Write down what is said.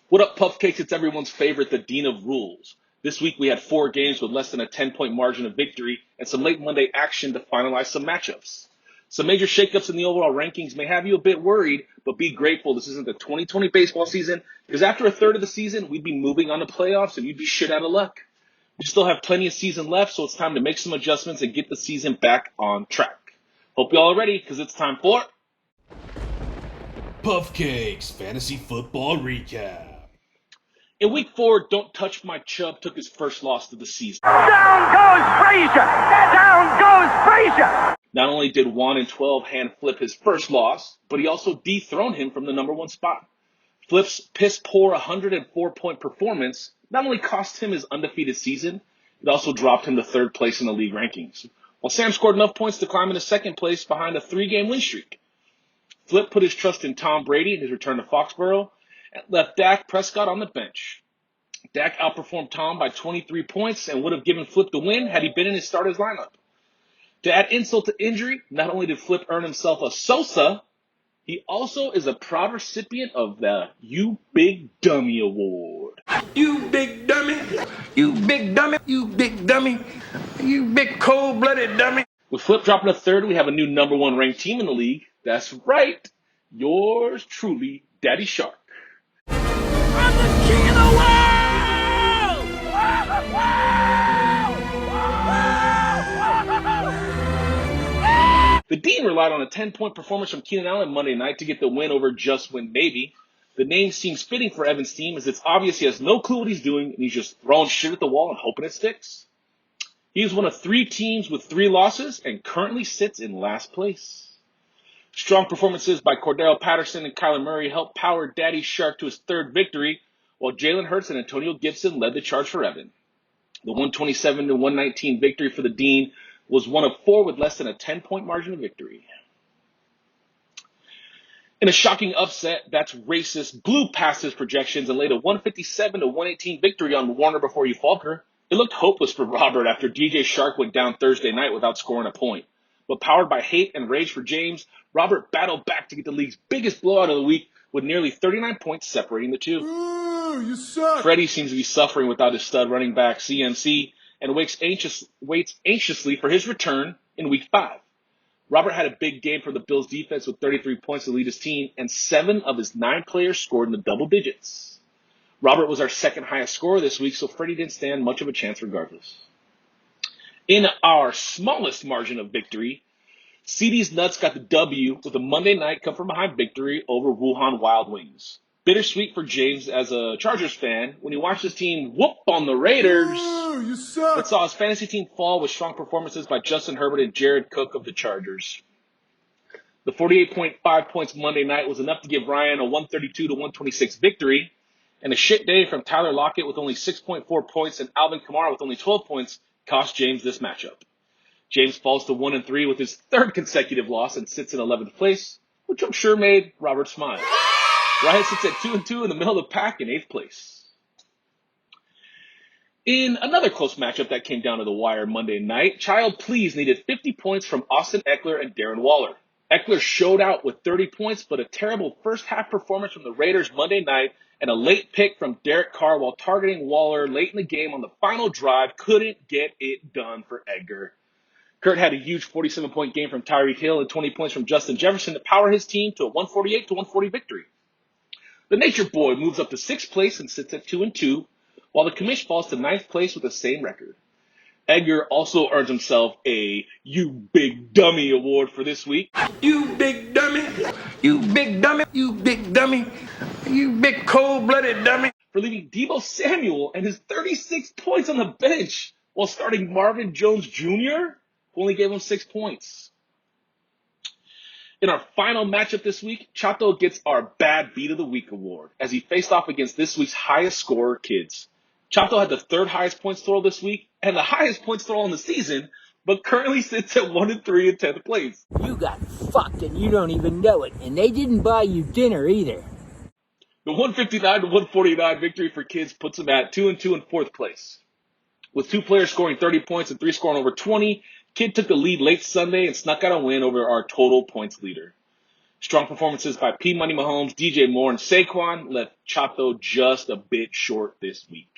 What up, Puffcakes? It's everyone's favorite, the Dean of Rules. This week we had 4 games with less than a 10-point margin of victory and some late Monday action to finalize some matchups. Some major shakeups in the overall rankings may have you a bit worried, but be grateful this isn't the 2020 baseball season, because after a third of the season, we'd be moving on to playoffs and you'd be shit out of luck. We still have plenty of season left, so it's time to make some adjustments and get the season back on track. Hope you all are ready, because it's time for Puffcakes Fantasy Football Recap. In week 4, Don't Touch My Chub took his first loss of the season. Down goes Frazier! Down goes Frazier! Not only did Juan in 12 hand Flip his first loss, but he also dethroned him from the number 1 spot. Flip's piss-poor 104-point performance not only cost him his undefeated season, it also dropped him to 3rd place in the league rankings, while Sam scored enough points to climb into 2nd place behind a 3-game win streak. Flip put his trust in Tom Brady in his return to Foxborough and left Dak Prescott on the bench. Dak outperformed Tom by 23 points and would have given Flip the win had he been in his starter's lineup. To add insult to injury, not only did Flip earn himself a Sosa, he also is a proud recipient of the You Big Dummy Award. You big dummy, you big dummy, you big dummy, you big cold-blooded dummy. With Flip dropping to 3rd, we have a new number 1 ranked team in the league. That's right, yours truly, Daddy Shark. I'm the king of the world! The Dean relied on a 10-point performance from Keenan Allen Monday night to get the win over Just Win Baby. The name seems fitting for Evan's team, as it's obvious he has no clue what he's doing and he's just throwing shit at the wall and hoping it sticks. He is one of 3 teams with 3 losses and currently sits in last place. Strong performances by Cordero Patterson and Kyler Murray helped power Daddy Shark to his 3rd victory, while Jalen Hurts and Antonio Gibson led the charge for Evan. The 127-119 victory for the Dean was one of 4 with less than a 10-point margin of victory. In a shocking upset, that's racist, blew past his projections and laid a 157-118 victory on Warner before you Falker. It looked hopeless for Robert after DJ Shark went down Thursday night without scoring a point. But powered by hate and rage for James, Robert battled back to get the league's biggest blowout of the week with nearly 39 points separating the two. Ooh, you suck. Freddie seems to be suffering without his stud running back CMC and waits anxiously for his return in week 5. Robert had a big game for the Bills defense with 33 points to lead his team, and 7 of his 9 players scored in the double digits. Robert was our 2nd highest scorer this week, so Freddie didn't stand much of a chance regardless. In our smallest margin of victory, CD's Nuts got the W with a Monday night come-from-behind victory over Wuhan Wild Wings. Bittersweet for James as a Chargers fan when he watched his team whoop on the Raiders. Ooh, you suck. But saw his fantasy team fall with strong performances by Justin Herbert and Jared Cook of the Chargers. The 48.5 points Monday night was enough to give Ryan a 132-126 victory, and a shit day from Tyler Lockett with only 6.4 points and Alvin Kamara with only 12 points cost James this matchup. James falls to 1-3 with his 3rd consecutive loss and sits in 11th place, which I'm sure made Robert smile. Ryan sits at 2-2 in the middle of the pack in 8th place. In another close matchup that came down to the wire Monday night, Child Please needed 50 points from Austin Eckler and Darren Waller. Eckler showed out with 30 points, but a terrible first-half performance from the Raiders Monday night and a late pick from Derek Carr while targeting Waller late in the game on the final drive couldn't get it done for Edgar. Kurt had a huge 47-point game from Tyreek Hill and 20 points from Justin Jefferson to power his team to a 148-140 victory. The Nature Boy moves up to 6th place and sits at 2-2, while the commish falls to 9th place with the same record. Edgar also earns himself a You Big Dummy Award for this week. You big dummy, you big dummy, you big dummy, you big cold-blooded dummy. For leaving Deebo Samuel and his 36 points on the bench while starting Marvin Jones Jr., who only gave him 6 points. In our final matchup this week, Chato gets our Bad Beat of the Week award as he faced off against this week's highest scorer, Kids. Chato had the 3rd highest points total this week and the highest points total in the season, but currently sits at 1-3 in 10th place. You got fucked and you don't even know it, and they didn't buy you dinner either. The 159-149 victory for Kids puts him at 2-2 in 4th place. With 2 players scoring 30 points and 3 scoring over 20, Kid took the lead late Sunday and snuck out a win over our total points leader. Strong performances by P. Money Mahomes, DJ Moore, and Saquon left Chato just a bit short this week.